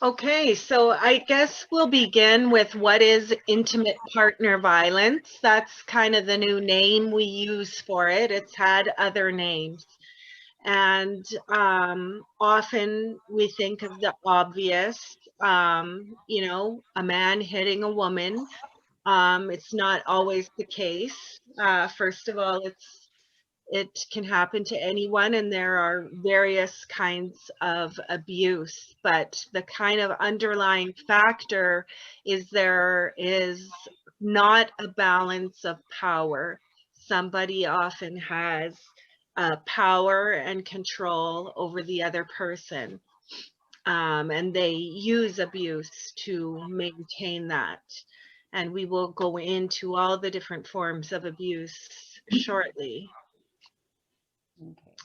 Okay, so I guess we'll begin with what is intimate partner violence. That's kind of the new name we use for it. It's had other names. And often we think of the obvious, a man hitting a woman. It's not always the case. First of all, it can happen to anyone, and there are various kinds of abuse, but the kind of underlying factor is there is not a balance of power. Somebody often has power and control over the other person, and they use abuse to maintain that. And we will go into all the different forms of abuse shortly. Okay.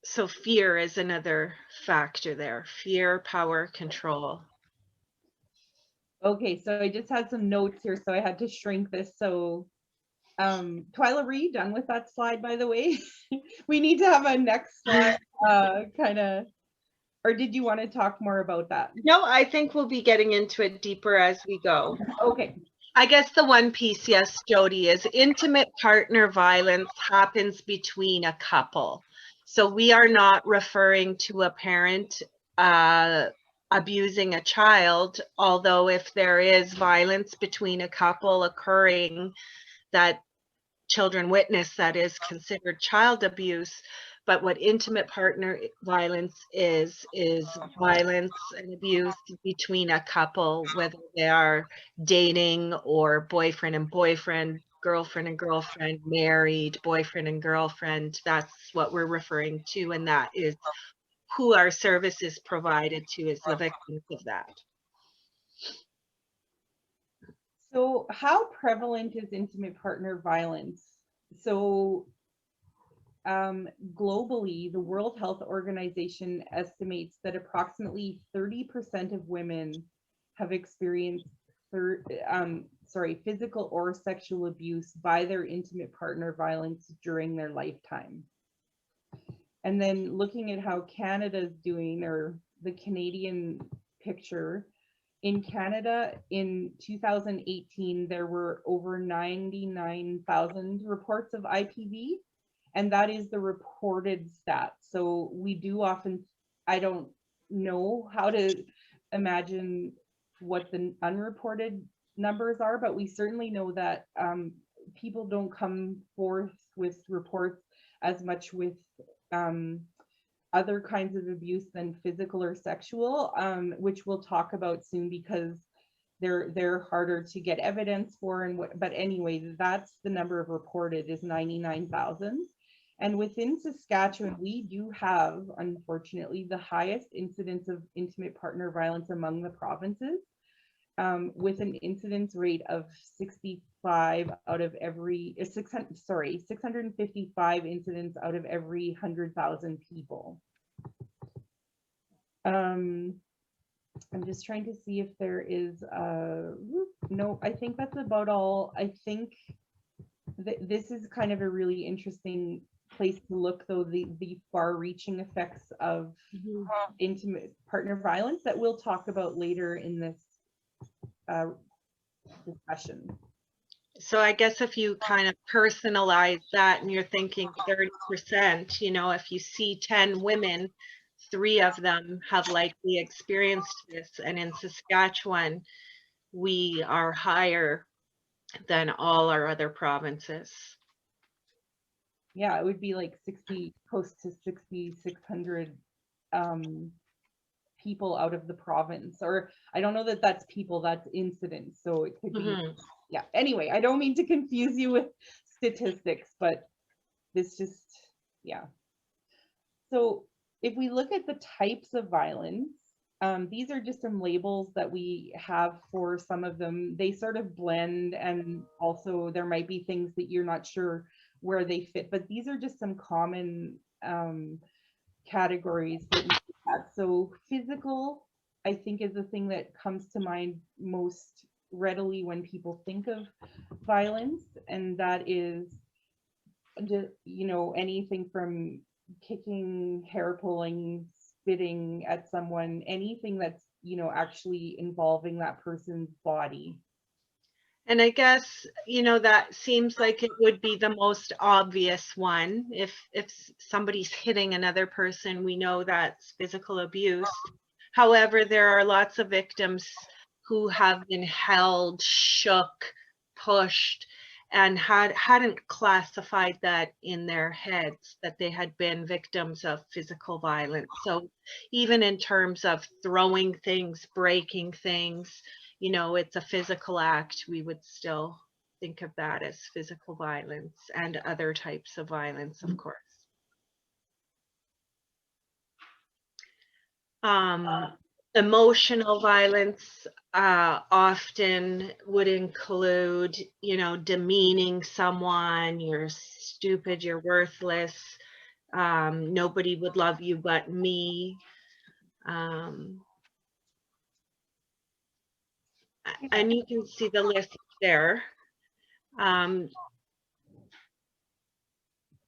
So fear is another factor there. Fear, power, control. Okay, so I just had some notes here, so I had to shrink this. So, Twyla, were you done with that slide, by the way? We need to have a next slide, kind of, or did you want to talk more about that? No, I think we'll be getting into it deeper as we go. Okay. I guess the one piece, yes, Jody, is intimate partner violence happens between a couple. So we are not referring to a parent abusing a child, although if there is violence between a couple occurring that children witness, that is considered child abuse. But what intimate partner violence is violence and abuse between a couple, whether they are dating or boyfriend and boyfriend, girlfriend and girlfriend, married, boyfriend and girlfriend. That's what we're referring to, and that is who our service is provided to is the victims of that. So, how prevalent is intimate partner violence? So, globally, the World Health Organization estimates that approximately 30% of women have experienced physical or sexual abuse by their intimate partner violence during their lifetime. And then looking at how Canada's doing, or the Canadian picture, in Canada in 2018, there were over 99,000 reports of IPV, and that is the reported stat. So we do often, I don't know how to imagine what the unreported numbers are, but we certainly know that people don't come forth with reports as much with um, other kinds of abuse than physical or sexual, which we'll talk about soon because they're harder to get evidence for. And what, but anyway, that's the number of reported is 99,000. And within Saskatchewan, we do have, unfortunately, the highest incidence of intimate partner violence among the provinces, with an incidence rate of 65 out of every 655 incidents out of every 100,000 people. I'm just trying to see if there is no, I think that's about all. I think this is kind of a really interesting place to look, though, the far-reaching effects of intimate partner violence that we'll talk about later in this discussion. So I guess if you kind of personalize that and you're thinking 30%, if you see 10 women, 3 of them have likely experienced this. And in Saskatchewan, we are higher than all our other provinces. Yeah, it would be like 60, close to 6,600 people out of the province. Or I don't know that that's people, that's incidents. So it could be, yeah. Anyway, I don't mean to confuse you with statistics, but this just, yeah. So if we look at the types of violence, these are just some labels that we have for some of them. They sort of blend, and also there might be things that you're not sure where they fit, but these are just some common categories that we have. So physical, I think, is the thing that comes to mind most readily when people think of violence, and that is, anything from kicking, hair pulling, spitting at someone, anything that's, you know, actually involving that person's body. And I guess, you know, that seems like it would be the most obvious one. If somebody's hitting another person, we know that's physical abuse. However, there are lots of victims who have been held, shook, pushed, and hadn't classified that in their heads that they had been victims of physical violence. So even in terms of throwing things, breaking things, you know, it's a physical act, we would still think of that as physical violence, and other types of violence, of course. Emotional violence often would include, you know, demeaning someone, you're stupid, you're worthless, nobody would love you but me. And you can see the list there.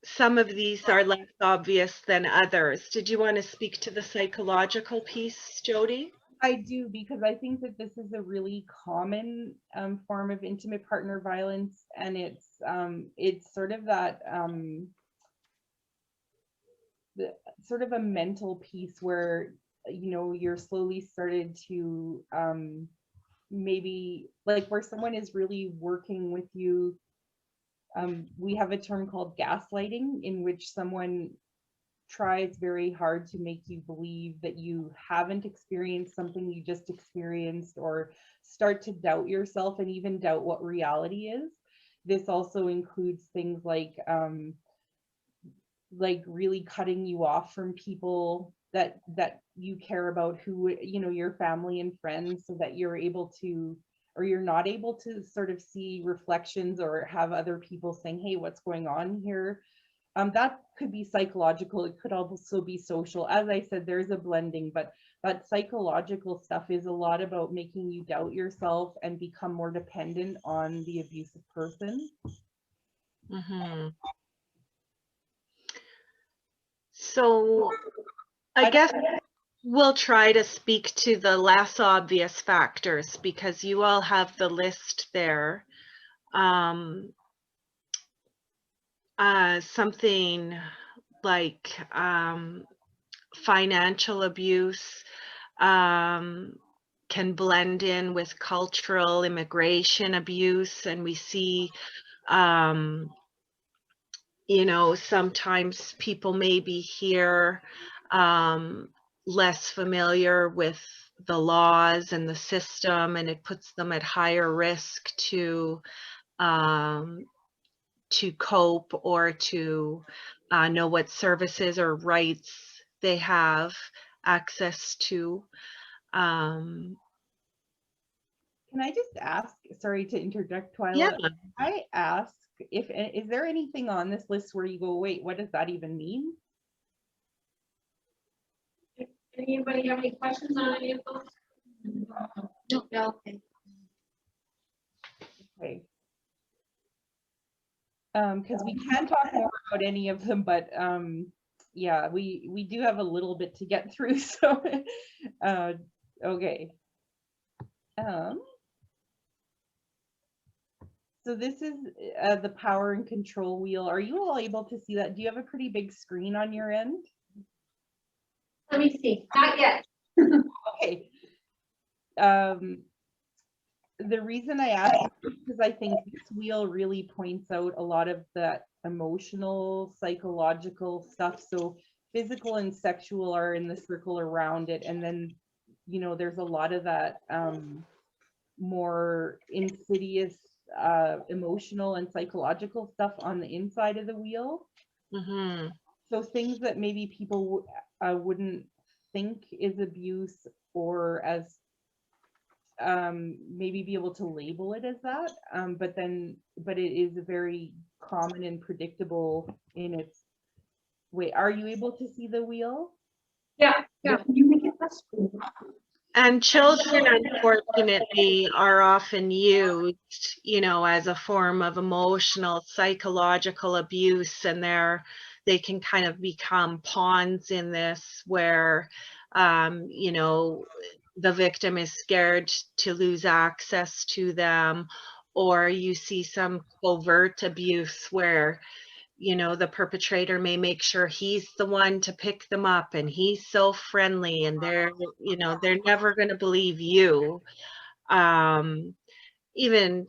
Some of these are less obvious than others. Did you want to speak to the psychological piece, Jody? I do, because I think that this is a really common form of intimate partner violence, and it's sort of that sort of a mental piece where, you know, you're slowly started to maybe like where someone is really working with you. We have a term called gaslighting, in which someone tries very hard to make you believe that you haven't experienced something you just experienced, or start to doubt yourself and even doubt what reality is. This also includes things like really cutting you off from people that you care about, who, you know, your family and friends, so that you're able to, or you're not able to sort of see reflections or have other people saying, hey, what's going on here? That could be psychological. It could also be social. As I said, there's a blending, but that psychological stuff is a lot about making you doubt yourself and become more dependent on the abusive person. Mm-hmm. So I guess we'll try to speak to the less obvious factors, because you all have the list there. Something like financial abuse can blend in with cultural immigration abuse, and we see you know, sometimes people may be here less familiar with the laws and the system, and it puts them at higher risk to cope, or to know what services or rights they have access to. Can I just ask, sorry to interject, Twyla, Yeah. I ask, is there anything on this list where you go, wait, what does that even mean? Anybody have any questions on any of those? No. Okay. Because we can talk more about any of them, but yeah, we do have a little bit to get through, so okay. So this is the power and control wheel. Are you all able to see that? Do you have a pretty big screen on your end? Let me see. Not yet. Okay. The reason I ask is because I think this wheel really points out a lot of that emotional, psychological stuff. So physical and sexual are in the circle around it, and then, you know, there's a lot of that more insidious emotional and psychological stuff on the inside of the wheel. Mm-hmm. So things that maybe people wouldn't think is abuse, or as maybe be able to label it as that, but it is very common and predictable in its way. Are you able to see the wheel? Yeah. You make it less cool. And children, unfortunately, are often used, you know, as a form of emotional, psychological abuse, and they're they can kind of become pawns in this where, you know, the victim is scared to lose access to them, or you see some covert abuse where, you know, the perpetrator may make sure he's the one to pick them up and he's so friendly and they're, you know, they're never going to believe you. Even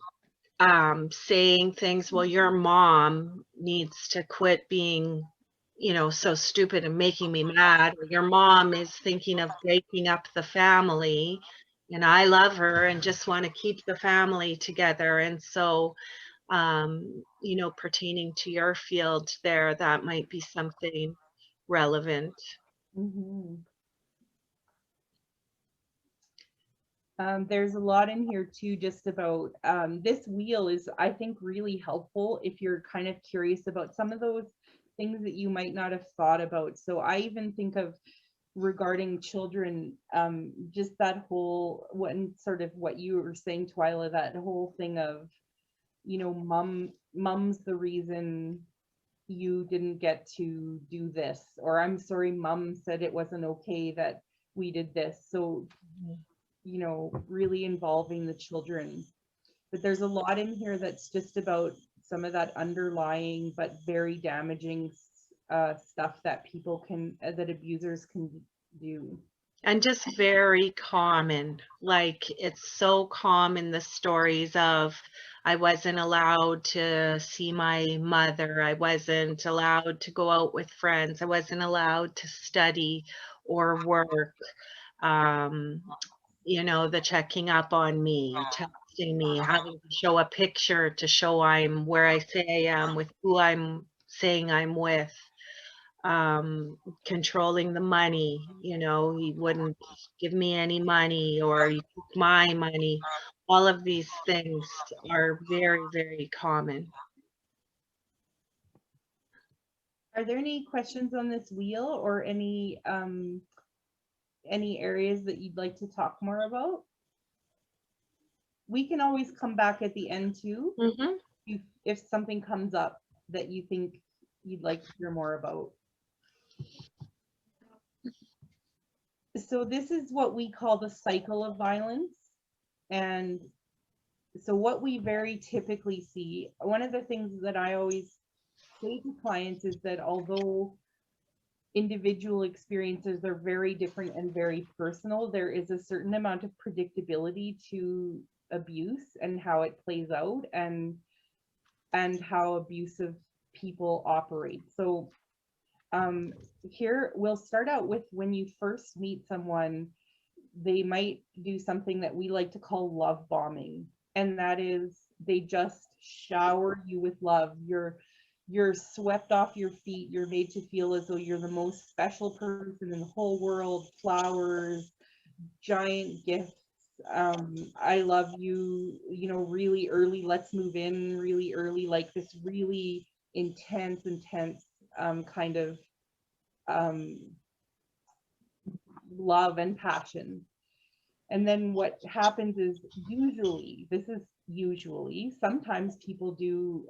saying things, well, your mom needs to quit being, you know, so stupid and making me mad, or your mom is thinking of breaking up the family and I love her and just want to keep the family together. And so, you know, pertaining to your field there, that might be something relevant. Mhm. There's a lot in here too, just about this wheel is, I think, really helpful if you're kind of curious about some of those things that you might not have thought about. So I even think of regarding children, just that whole sort of what you were saying, Twyla, that whole thing of, you know, mom's the reason you didn't get to do this, or I'm sorry, mom said it wasn't okay that we did this. So, you know, really involving the children. But there's a lot in here that's just about some of that underlying but very damaging stuff that people can, that abusers can do. And just very common. Like, it's so common, the stories of, I wasn't allowed to see my mother, I wasn't allowed to go out with friends, I wasn't allowed to study or work. Um, you know, the checking up on me, texting me, having to show a picture to show I'm where I say I am with who I'm saying I'm with. Controlling the money, you know, he wouldn't give me any money or he took my money. All of these things are very, very common. Are there any questions on this wheel, or any areas that you'd like to talk more about? We can always come back at the end too, Mm-hmm. if something comes up that you think you'd like to hear more about. So this is what we call the cycle of violence. And so what we very typically see, one of the things that I always say to clients is that although individual experiences are very different and very personal, there is a certain amount of predictability to abuse and how it plays out, and how abusive people operate. So here we'll start out with, when you first meet someone, they might do something that we like to call love bombing. And that is, they just shower you with love. You're swept off your feet. You're made to feel as though you're the most special person in the whole world. Flowers, giant gifts. I love you, you know, really early. Let's move in really early. Like this really intense kind of um, love and passion. And then what happens is, usually, sometimes people do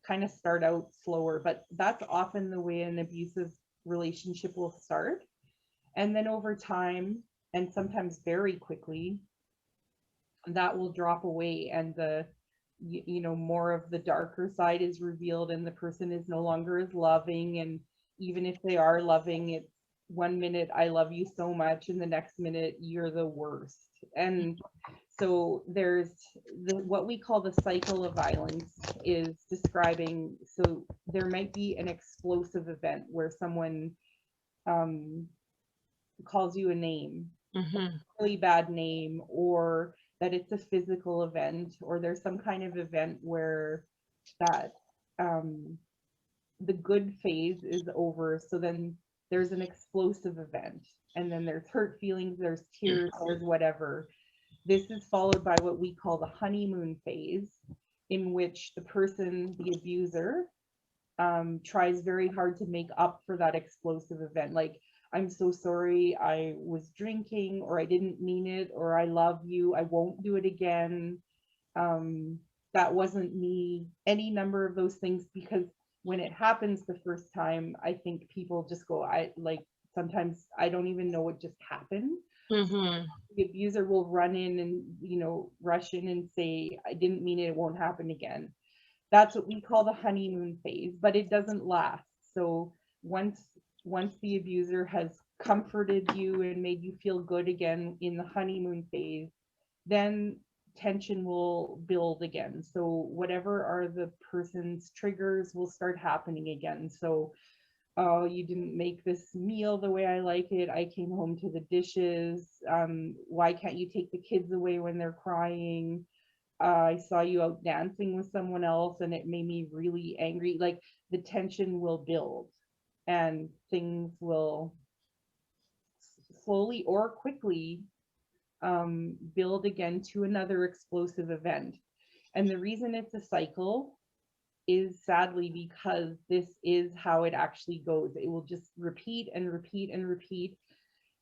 kind of start out slower, but that's often the way an abusive relationship will start. And then over time, and sometimes very quickly, that will drop away, and you know, more of the darker side is revealed, and the person is no longer as loving. And even if they are loving, it's one minute I love you so much and the next minute you're the worst. And so there's what we call the cycle of violence is describing, so there might be an explosive event where someone calls you a name, Mm-hmm. really bad name, or that it's a physical event, or there's some kind of event where that the good phase is over. So then there's an explosive event, and then there's hurt feelings, there's tears, there's whatever. This is followed by what we call the honeymoon phase, in which the person, the abuser, tries very hard to make up for that explosive event. Like, I'm so sorry, I was drinking, or I didn't mean it, or I love you, I won't do it again. That wasn't me, any number of those things, because when it happens the first time, I think people just go, sometimes I don't even know what just happened. Mm-hmm. The abuser will run in and, rush in and say, I didn't mean it, it won't happen again. That's what we call the honeymoon phase, but it doesn't last. So once the abuser has comforted you and made you feel good again in the honeymoon phase, then tension will build again. So whatever are the person's triggers will start happening again. So, oh, you didn't make this meal the way I like it. I came home to the dishes. Why can't you take the kids away when they're crying? I saw you out dancing with someone else and it made me really angry. Like the tension will build and things will slowly or quickly build again to another explosive event. And the reason it's a cycle is sadly because this is how it actually goes. It will just repeat and repeat and repeat.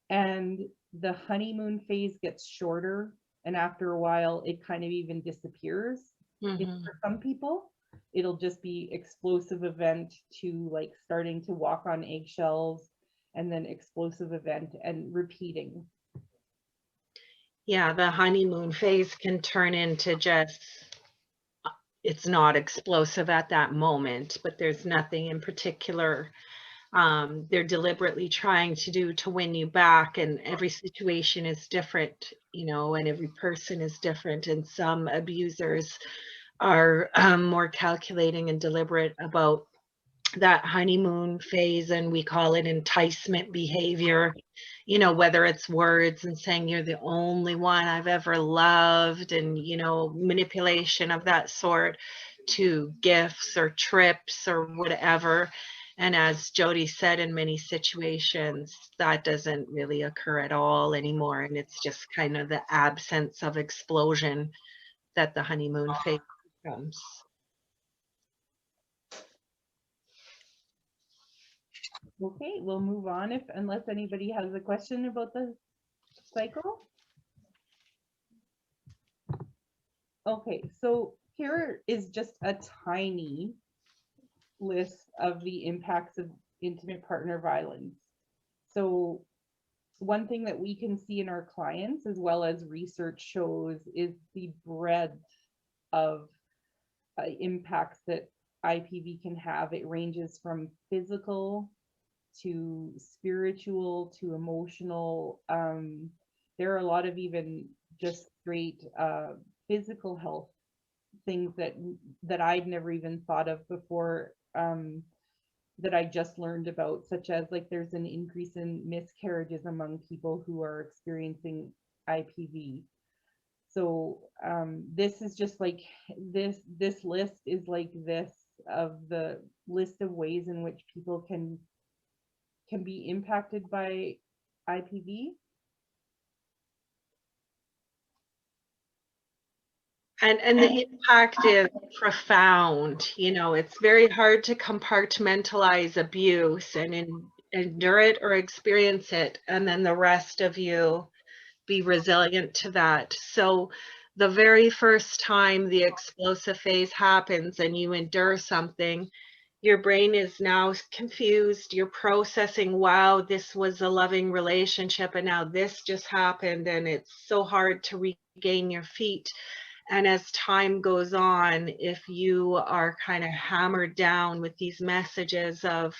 And the honeymoon phase gets shorter. And after a while, it kind of even disappears. Mm-hmm. For some people, it'll just be explosive event to like starting to walk on eggshells, and then explosive event and repeating. Yeah, the honeymoon phase can turn into just, it's not explosive at that moment, but there's nothing in particular they're deliberately trying to do to win you back. And every situation is different, and every person is different. And some abusers are more calculating and deliberate about that honeymoon phase, and we call it enticement behavior, whether it's words and saying you're the only one I've ever loved, and manipulation of that sort, to gifts or trips or whatever. And as Jody said, in many situations that doesn't really occur at all anymore, and it's just kind of the absence of explosion that the honeymoon phase becomes. Okay, we'll move on unless anybody has a question about the cycle. Okay, so here is just a tiny list of the impacts of intimate partner violence. So one thing that we can see in our clients, as well as research shows, is the breadth of impacts that IPV can have. It ranges from physical to spiritual to emotional. There are a lot of even just straight physical health things that I'd never even thought of before, that I just learned about, such as like there's an increase in miscarriages among people who are experiencing IPV. So this is just like this list is like this of the list of ways in which people can be impacted by IPV. And the impact is profound. It's very hard to compartmentalize abuse and endure it or experience it, and then the rest of you be resilient to that. So the very first time the explosive phase happens and you endure something, your brain is now confused. You're processing, wow, this was a loving relationship, and now this just happened, and it's so hard to regain your feet. And as time goes on, if you are kind of hammered down with these messages of,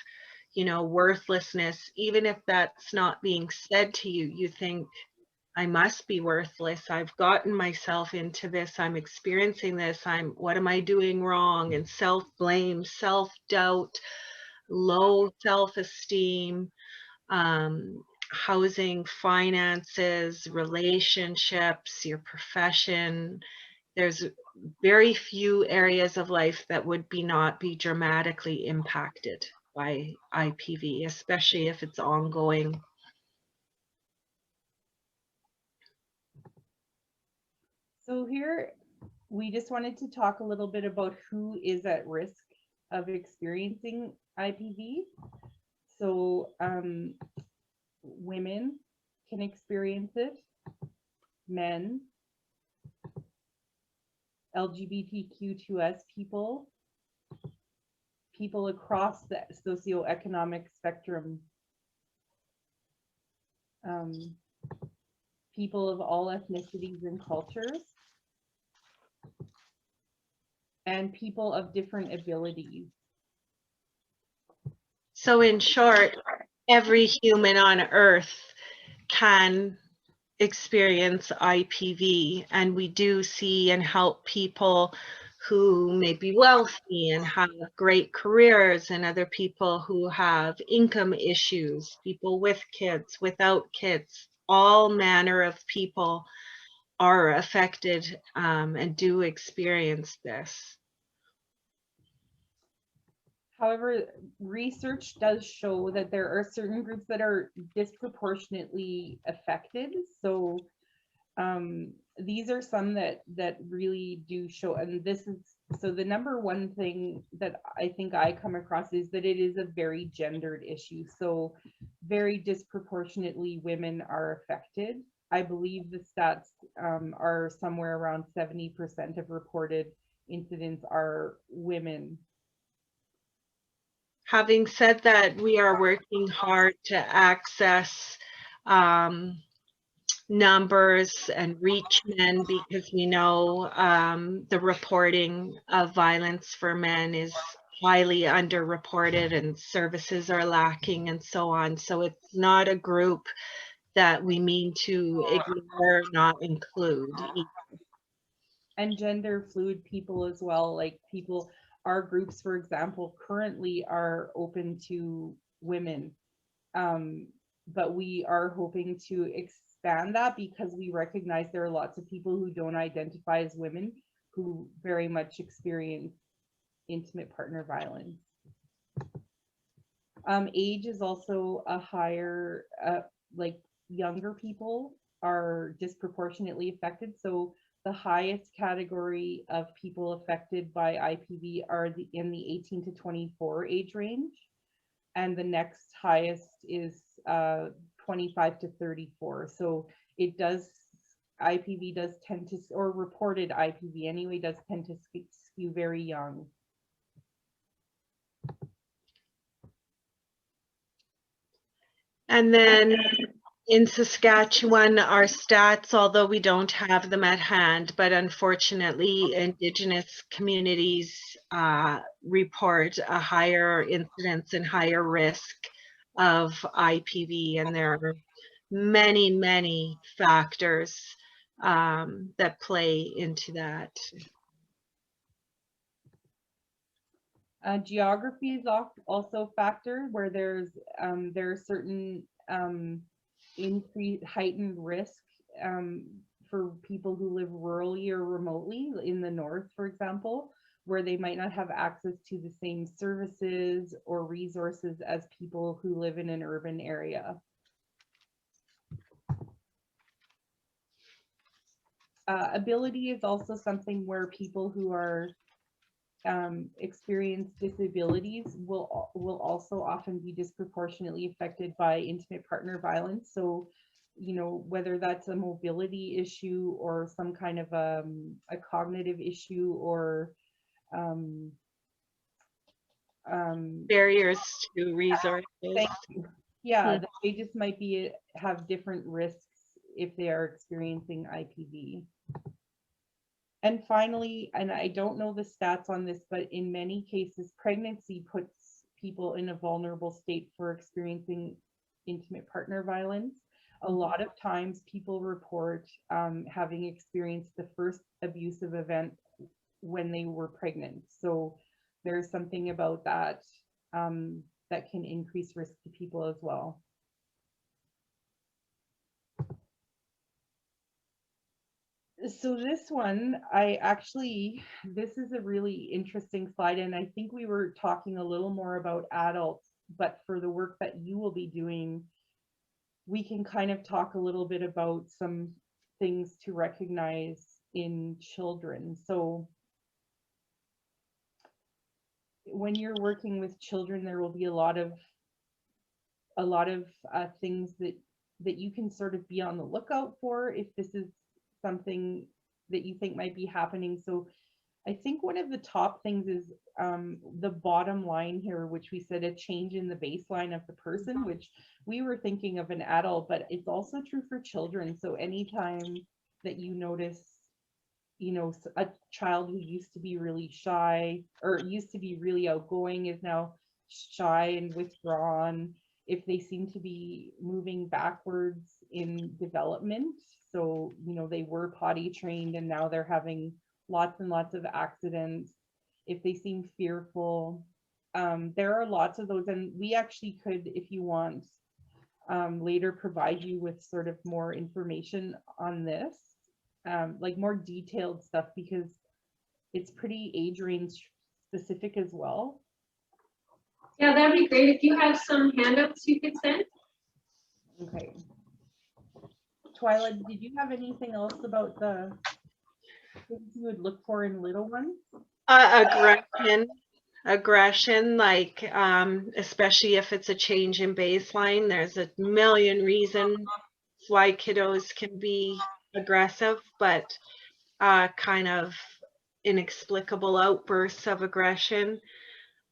worthlessness, even if that's not being said to you, you think, I must be worthless. I've gotten myself into this. I'm experiencing this. What am I doing wrong? And self-blame, self-doubt, low self-esteem, housing, finances, relationships, your profession. There's very few areas of life that would not be dramatically impacted by IPV, especially if it's ongoing. So here, we just wanted to talk a little bit about who is at risk of experiencing IPV. So women can experience it, men, LGBTQ2S people, people across the socioeconomic spectrum, people of all ethnicities and cultures, and people of different abilities. So in short, every human on earth can experience IPV, and we do see and help people who may be wealthy and have great careers, and other people who have income issues, people with kids, without kids. All manner of people are affected and do experience this. However, research does show that there are certain groups that are disproportionately affected. So these are some that really do show, and this is, so the number one thing that I think I come across is that it is a very gendered issue. So very disproportionately women are affected. I believe the stats are somewhere around 70% of reported incidents are women. Having said that, we are working hard to access numbers and reach men, because we know the reporting of violence for men is highly underreported and services are lacking and so on. So it's not a group that we mean to ignore, not include. And gender fluid people as well, like people, our groups, for example, currently are open to women, but we are hoping to expand that because we recognize there are lots of people who don't identify as women who very much experience intimate partner violence. Age is also a higher, like younger people are disproportionately affected. So the highest category of people affected by IPV are in the 18 to 24 age range. And the next highest is 25 to 34. So it does, IPV does tend to, or reported IPV anyway, does tend to skew very young. And then in Saskatchewan, our stats, although we don't have them at hand, but unfortunately, Indigenous communities report a higher incidence and higher risk of IPV, and there are many, many factors that play into that. Geography is also a factor where there are certain increased heightened risk for people who live rurally or remotely in the north, for example, where they might not have access to the same services or resources as people who live in an urban area. Ability is also something where people who are experience disabilities will also often be disproportionately affected by intimate partner violence. So, you know, whether that's a mobility issue or some kind of a cognitive issue or Barriers to resources. thank you. Yeah, they just might have different risks if they are experiencing IPV. And finally, and I don't know the stats on this, but in many cases, pregnancy puts people in a vulnerable state for experiencing intimate partner violence. A lot of times people report having experienced the first abusive event when they were pregnant. So there's something about that that can increase risk to people as well. So this one, this is a really interesting slide, and I think we were talking a little more about adults, but for the work that you will be doing, we can kind of talk a little bit about some things to recognize in children. So when you're working with children, there will be a lot of things that you can sort of be on the lookout for if this is something that you think might be happening. So I think one of the top things is the bottom line here, which we said a change in the baseline of the person, which we were thinking of an adult, but it's also true for children. So anytime that you notice, you know, a child who used to be really shy or used to be really outgoing is now shy and withdrawn, if they seem to be moving backwards in development, so, you know, they were potty trained and now they're having lots and lots of accidents, if they seem fearful, there are lots of those. And we actually could, if you want, later provide you with sort of more information on this, like more detailed stuff, because it's pretty age range specific as well. Yeah, that'd be great. If you have some handouts you could send. Okay. Twyla, did you have anything else about the things you would look for in little ones? Aggression, like especially if it's a change in baseline. There's a million reasons why kiddos can be aggressive, but kind of inexplicable outbursts of aggression,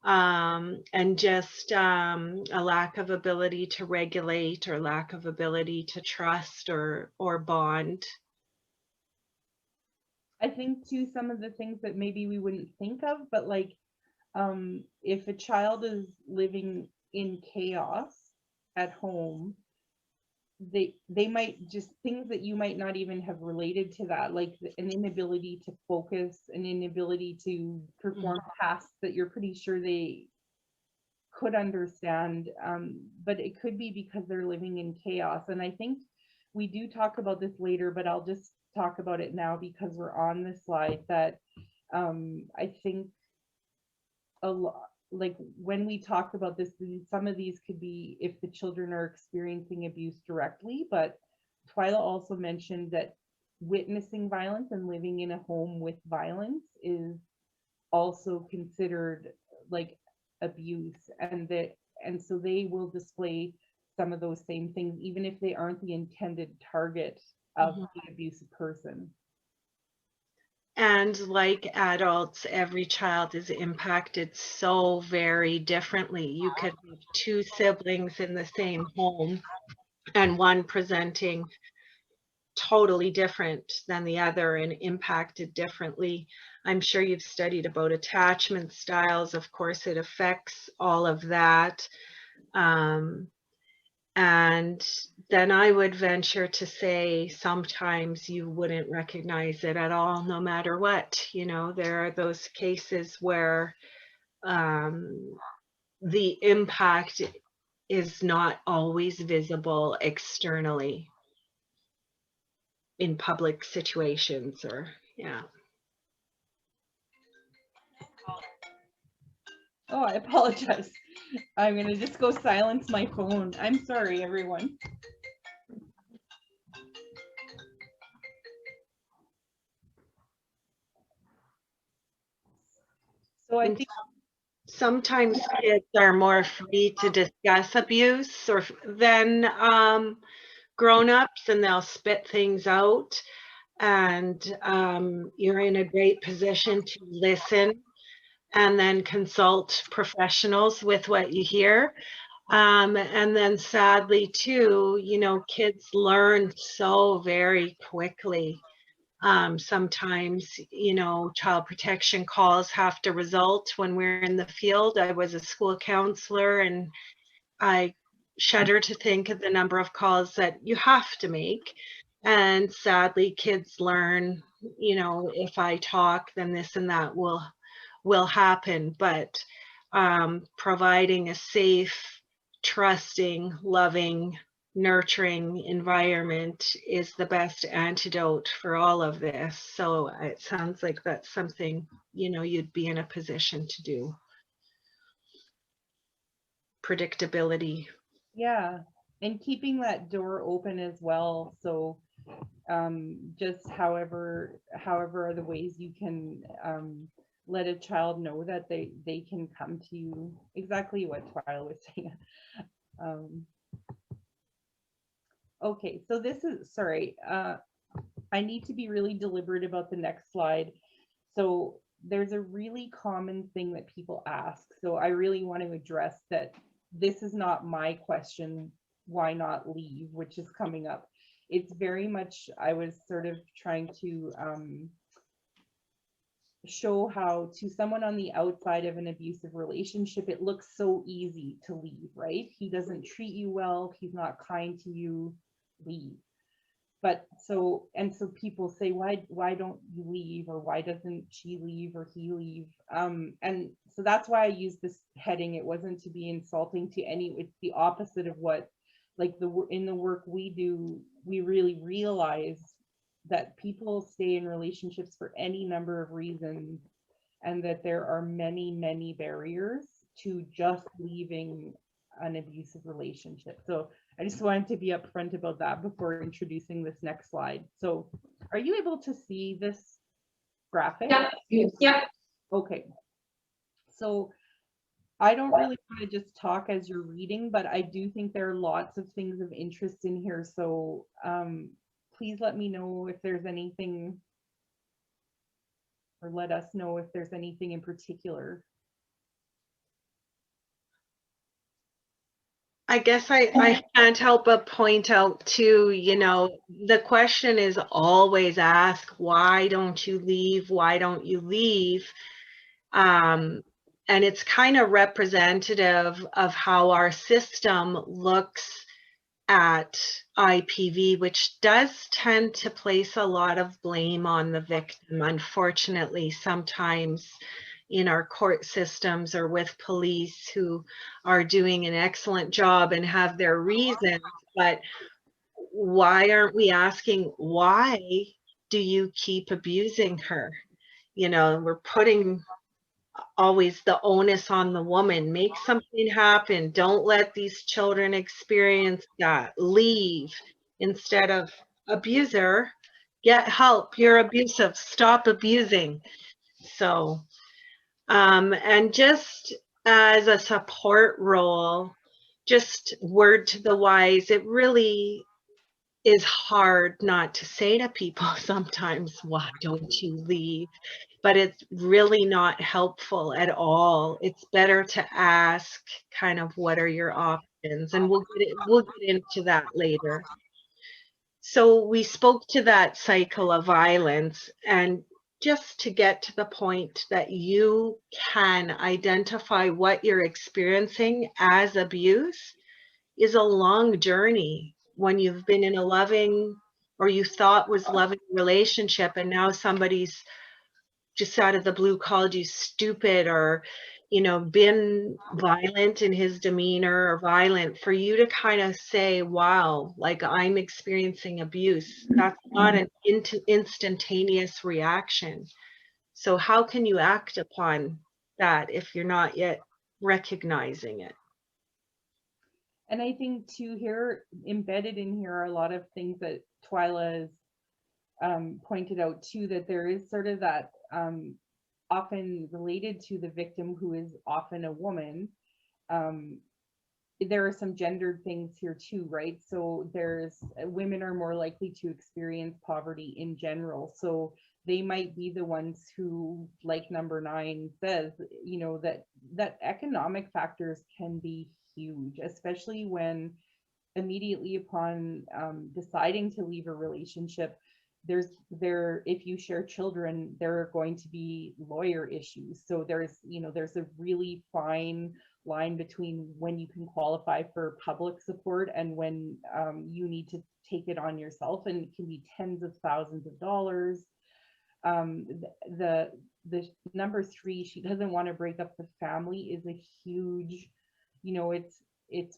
and just a lack of ability to regulate or lack of ability to trust or bond. I think too, some of the things that maybe we wouldn't think of, but like if a child is living in chaos at home, they might just, things that you might not even have related to that, like an inability to focus, an inability to perform tasks that you're pretty sure they could understand, but it could be because they're living in chaos. And I think we do talk about this later, but I'll just talk about it now because we're on this slide, that I think a lot, like when we talk about this, some of these could be if the children are experiencing abuse directly, but Twyla also mentioned that witnessing violence and living in a home with violence is also considered like abuse, and so they will display some of those same things even if they aren't the intended target of the abusive person. And like adults, every child is impacted so very differently. You could have two siblings in the same home and one presenting totally different than the other and impacted differently. I'm sure you've studied about attachment styles. Of course, it affects all of that. And then I would venture to say sometimes you wouldn't recognize it at all, no matter what. You know, there are those cases where the impact is not always visible externally in public situations, or yeah. Oh, I apologize. I'm gonna just go silence my phone. I'm sorry, everyone. So I think sometimes kids are more free to discuss abuse or than grown-ups, and they'll spit things out, and you're in a great position to listen and then consult professionals with what you hear. And then sadly too, you know, kids learn so very quickly. Sometimes, you know, child protection calls have to result when we're in the field. I was a school counselor and I shudder to think of the number of calls that you have to make. And sadly, kids learn, you know, if I talk, then this and that will happen. But providing a safe, trusting, loving, nurturing environment is the best antidote for all of this. So it sounds like that's something, you know, you'd be in a position to do. Predictability. yeah, and keeping that door open as well. So just however are the ways you can let a child know that they can come to you, exactly what Twyla was saying. Okay, so this is, sorry, I need to be really deliberate about the next slide. So there's a really common thing that people ask. So I really want to address that. This is not my question, why not leave, which is coming up. It's very much, I was sort of trying to show how to someone on the outside of an abusive relationship, it looks so easy to leave, right? He doesn't treat you well, he's not kind to you, leave. But so people say, why don't you leave, or why doesn't she leave or he leave? And so that's why I used this heading. It wasn't to be insulting to any, it's the opposite of what, like, in the work we do, we really realize that people stay in relationships for any number of reasons, and that there are many, many barriers to just leaving an abusive relationship. So I just wanted to be upfront about that before introducing this next slide. So are you able to see this graphic? Yeah. Yeah. Okay. So I don't really want to just talk as you're reading, but I do think there are lots of things of interest in here. So please let me know if there's anything, or let us know if there's anything in particular. I guess I can't help but point out too, you know, the question is always asked, why don't you leave? Why don't you leave? And it's kind of representative of how our system looks at IPV, which does tend to place a lot of blame on the victim, unfortunately, sometimes in our court systems or with police who are doing an excellent job and have their reasons. But why aren't we asking, why do you keep abusing her? You know, we're putting always the onus on the woman. Make something happen. Don't let these children experience that. Leave instead of abuser. Get help. You're abusive. Stop abusing. So, and just as a support role, just word to the wise, it really is hard not to say to people sometimes, why don't you leave? But it's really not helpful at all. It's better to ask kind of what are your options, and we'll get into that later. So we spoke to that cycle of violence, and just to get to the point that you can identify what you're experiencing as abuse is a long journey when you've been in a loving, or you thought was loving, relationship, and now somebody's just out of the blue called you stupid, or you know, been violent in his demeanor, or violent, for you to kind of say, wow, like, I'm experiencing abuse. That's not an instantaneous reaction. So how can you act upon that if you're not yet recognizing it? And I think too, here embedded in here are a lot of things that Twyla has pointed out too, that there is sort of that often related to the victim, who is often a woman. There are some gendered things here too, right? So there's women are more likely to experience poverty in general. So they might be the ones who, like number 9 says, you know, that economic factors can be huge, especially when immediately upon deciding to leave a relationship, if you share children, there are going to be lawyer issues. So there's a really fine line between when you can qualify for public support and when you need to take it on yourself, and it can be tens of thousands of dollars. The number 3, she doesn't want to break up the family, is a huge, you know, it's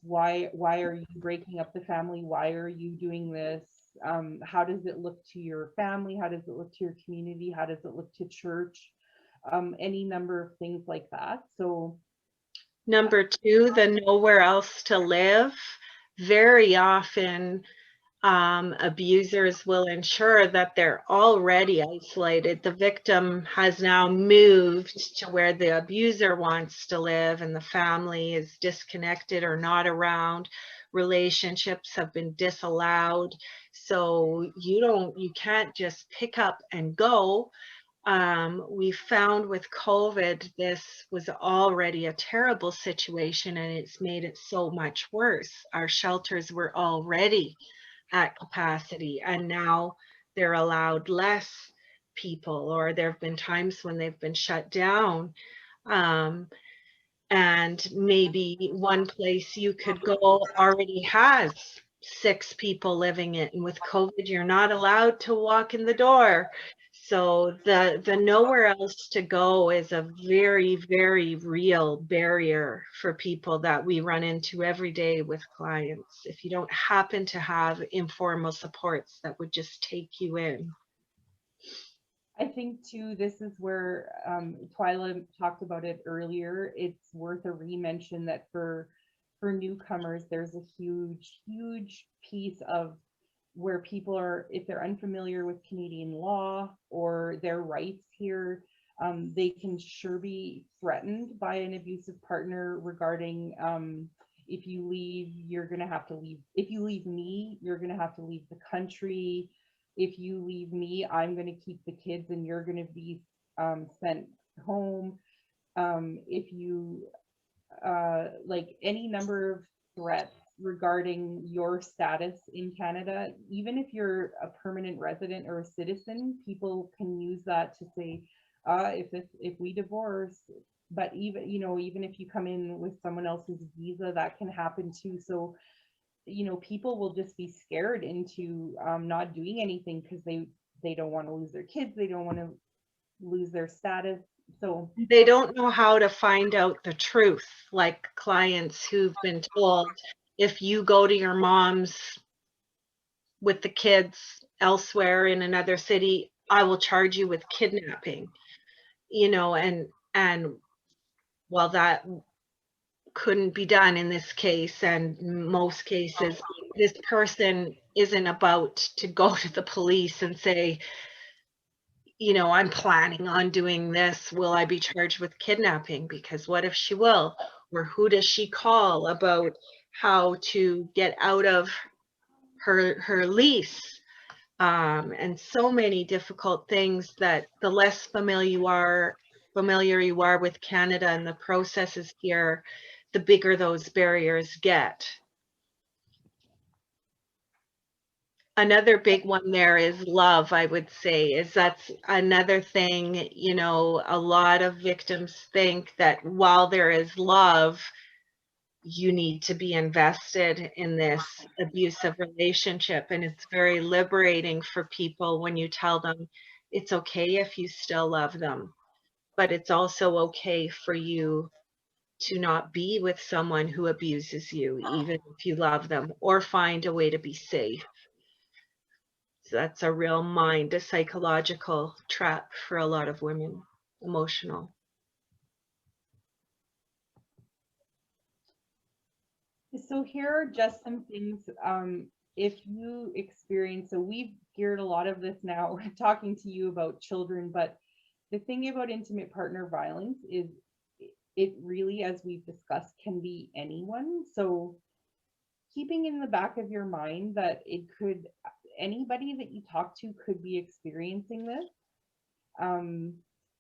why are you breaking up the family? Why are you doing this? How does it look to your family? How does it look to your community? How does it look to church? Any number of things like that. So Number 2, the nowhere else to live. Very often, abusers will ensure that they're already isolated. The victim has now moved to where the abuser wants to live, and the family is disconnected or not around. Relationships have been disallowed. So you can't just pick up and go. We found with COVID, this was already a terrible situation, and it's made it so much worse. Our shelters were already at capacity, and now they're allowed less people, or there have been times when they've been shut down. Um, and maybe one place you could go already has 6 people living it, and with COVID you're not allowed to walk in the door. So the nowhere else to go is a very, very real barrier for people that we run into every day with clients, if you don't happen to have informal supports that would just take you in. I think too, this is where Twyla talked about it earlier. It's worth a re-mention that for newcomers, there's a huge piece of where people are, if they're unfamiliar with Canadian law or their rights here, they can sure be threatened by an abusive partner regarding if you leave, you're going to have to leave. If you leave me, you're going to have to leave the country. If you leave me, I'm going to keep the kids and you're going to be sent home. If you like any number of threats regarding your status in Canada, even if you're a permanent resident or a citizen, people can use that to say, if we divorce, but even, you know, even if you come in with someone else's visa, that can happen too. So, you know, people will just be scared into not doing anything because they don't want to lose their kids, they don't want to lose their status. So They don't know how to find out the truth, like clients who've been told, if you go to your mom's with the kids elsewhere in another city, I will charge you with kidnapping, you know, and well, that couldn't be done in this case, and most cases this person isn't about to go to the police and say, you know, I'm planning on doing this, will I be charged with kidnapping? Because what if she will? Or who does she call about how to get out of her lease? And so many difficult things that the less familiar you are with Canada and the processes here, the bigger those barriers get. Another big one there is love, I would say, is that's another thing, you know, a lot of victims think that while there is love, you need to be invested in this abusive relationship. And it's very liberating for people when you tell them it's okay if you still love them, but it's also okay for you to not be with someone who abuses you, even if you love them, or find a way to be safe. So that's a real a psychological trap for a lot of women, emotional. So here are just some things, if you experience, so we've geared a lot of this now talking to you about children, but the thing about intimate partner violence is it really, as we've discussed, can be anyone. So keeping in the back of your mind that it could, anybody that you talk to could be experiencing this.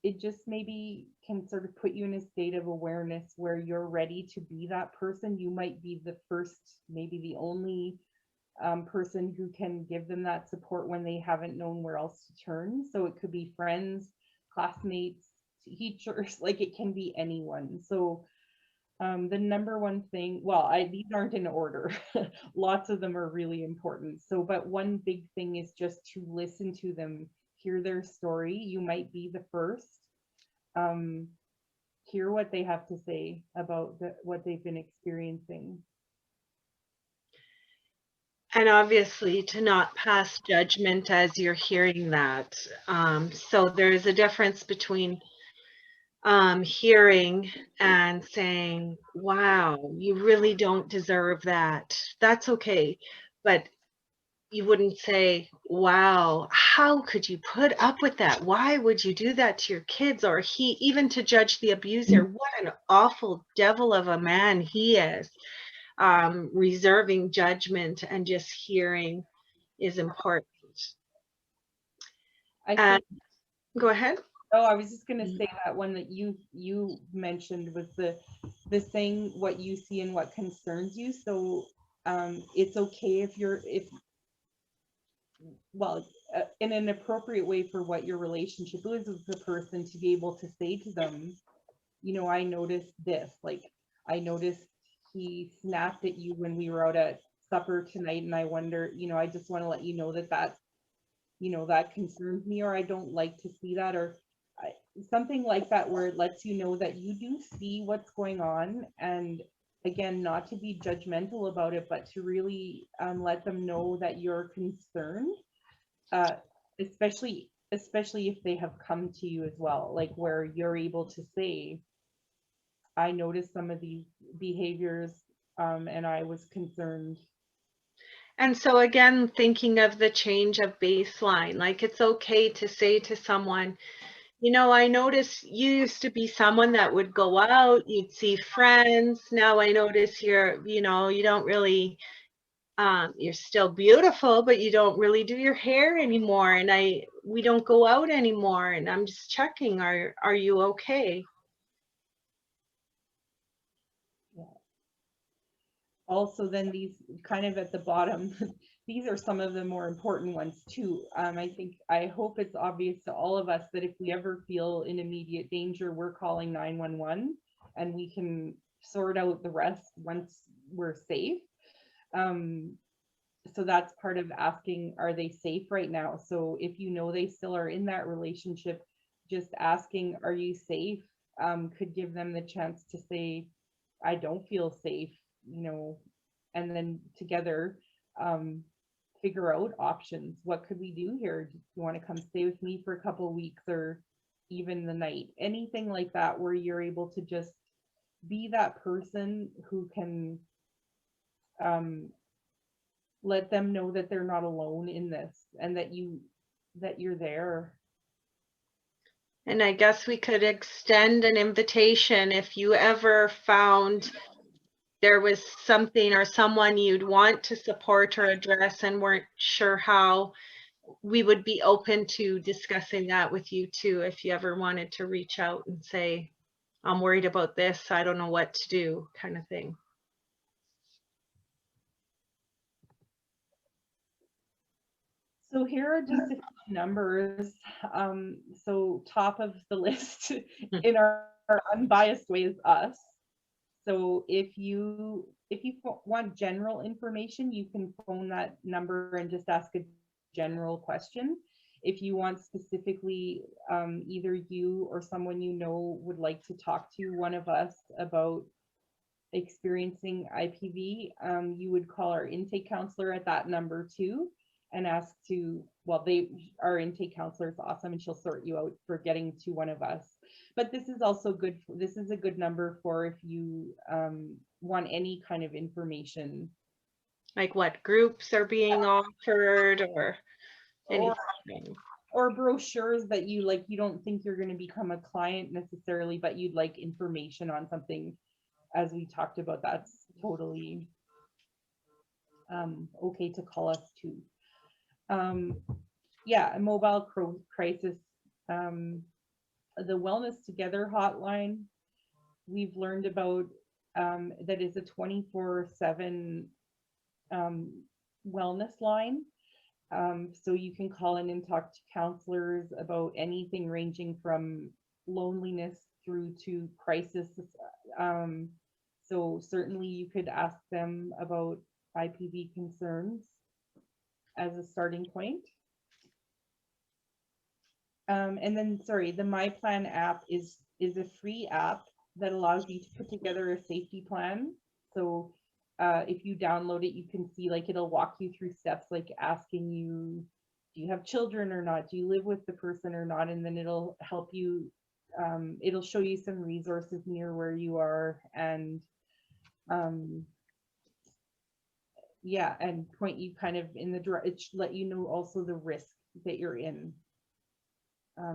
It just maybe can sort of put you in a state of awareness where you're ready to be that person. You might be the first, maybe the only person who can give them that support when they haven't known where else to turn. So it could be friends, classmates, teachers, like it can be anyone. So the number one thing, well, these aren't in order. Lots of them are really important. So, but one big thing is just to listen to them, hear their story. You might be the first. Hear what they have to say about what they've been experiencing. And obviously to not pass judgment as you're hearing that. So there's a difference between hearing and saying, wow, you really don't deserve that. That's okay. But you wouldn't say, wow, how could you put up with that? Why would you do that to your kids? Or even to judge the abuser, what an awful devil of a man he is. Reserving judgment and just hearing is important. I think Go ahead. Oh, I was just gonna say that one that you mentioned was the saying what you see and what concerns you. So it's okay if well, in an appropriate way for what your relationship is with the person, to be able to say to them, you know, I noticed this, like I noticed he snapped at you when we were out at supper tonight, and I wonder, you know, I just want to let you know that you know, that concerns me, or I don't like to see that, or something like that, where it lets you know that you do see what's going on. And again, not to be judgmental about it, but to really let them know that you're concerned, uh, especially if they have come to you as well, like where you're able to say, I noticed some of these behaviors, and I was concerned. And so again, thinking of the change of baseline, like it's okay to say to someone, you know, I notice you used to be someone that would go out, you'd see friends. Now I notice you're, you know, you don't really, you're still beautiful, but you don't really do your hair anymore. And we don't go out anymore. And I'm just checking, are you okay? Also, then these kind of at the bottom, these are some of the more important ones too. I hope it's obvious to all of us that if we ever feel in immediate danger, we're calling 911, and we can sort out the rest once we're safe. So that's part of asking, are they safe right now? So if you know they still are in that relationship, just asking, are you safe, could give them the chance to say, I don't feel safe, you know, and then together figure out options. What could we do here? Do you want to come stay with me for a couple of weeks, or even the night? Anything like that, where you're able to just be that person who can let them know that they're not alone in this, and that you're there. And I guess we could extend an invitation if you ever found there was something or someone you'd want to support or address and weren't sure how, we would be open to discussing that with you too. If you ever wanted to reach out and say, I'm worried about this, I don't know what to do, kind of thing. So here are just a few numbers. So top of the list in our unbiased way is us. So if you want general information, you can phone that number and just ask a general question. If you want specifically, either you or someone you know would like to talk to one of us about experiencing IPV, you would call our intake counselor at that number too, and ask to, well, our intake counselor is awesome, and she'll sort you out for getting to one of us. But this is also good. This is a good number for if you want any kind of information, like what groups are being offered or anything. or brochures that you like. You don't think you're going to become a client necessarily, but you'd like information on something, as we talked about. That's totally okay to call us too. Yeah, a mobile crisis. The Wellness Together hotline, we've learned about, that is a 24/7 wellness line. So you can call in and talk to counselors about anything ranging from loneliness through to crisis. So certainly you could ask them about IPV concerns as a starting point. And then, sorry, the My Plan app is a free app that allows you to put together a safety plan. So if you download it, you can see, like, it'll walk you through steps, like asking you, do you have children or not? Do you live with the person or not? And then it'll help you, it'll show you some resources near where you are, and yeah, and point you kind of in the direction, it should let you know also the risk that you're in.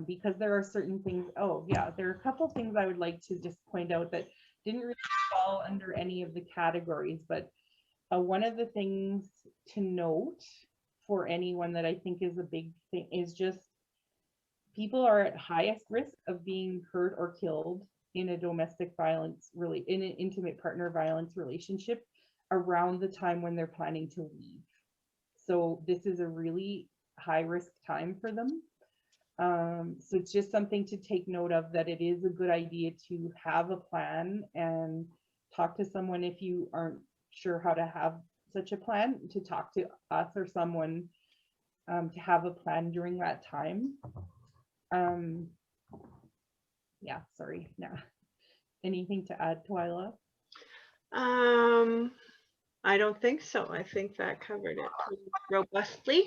Because there are certain things, oh yeah, there are a couple things I would like to just point out that didn't really fall under any of the categories, but one of the things to note for anyone that I think is a big thing is just people are at highest risk of being hurt or killed in a domestic violence, really in an intimate partner violence relationship around the time when they're planning to leave. So this is a really high risk time for them. So it's just something to take note of, that it is a good idea to have a plan and talk to someone if you aren't sure how to have such a plan, to talk to us or someone to have a plan during that time. Yeah, sorry. Nah. Anything to add, Twyla? I don't think so. I think that covered it pretty robustly.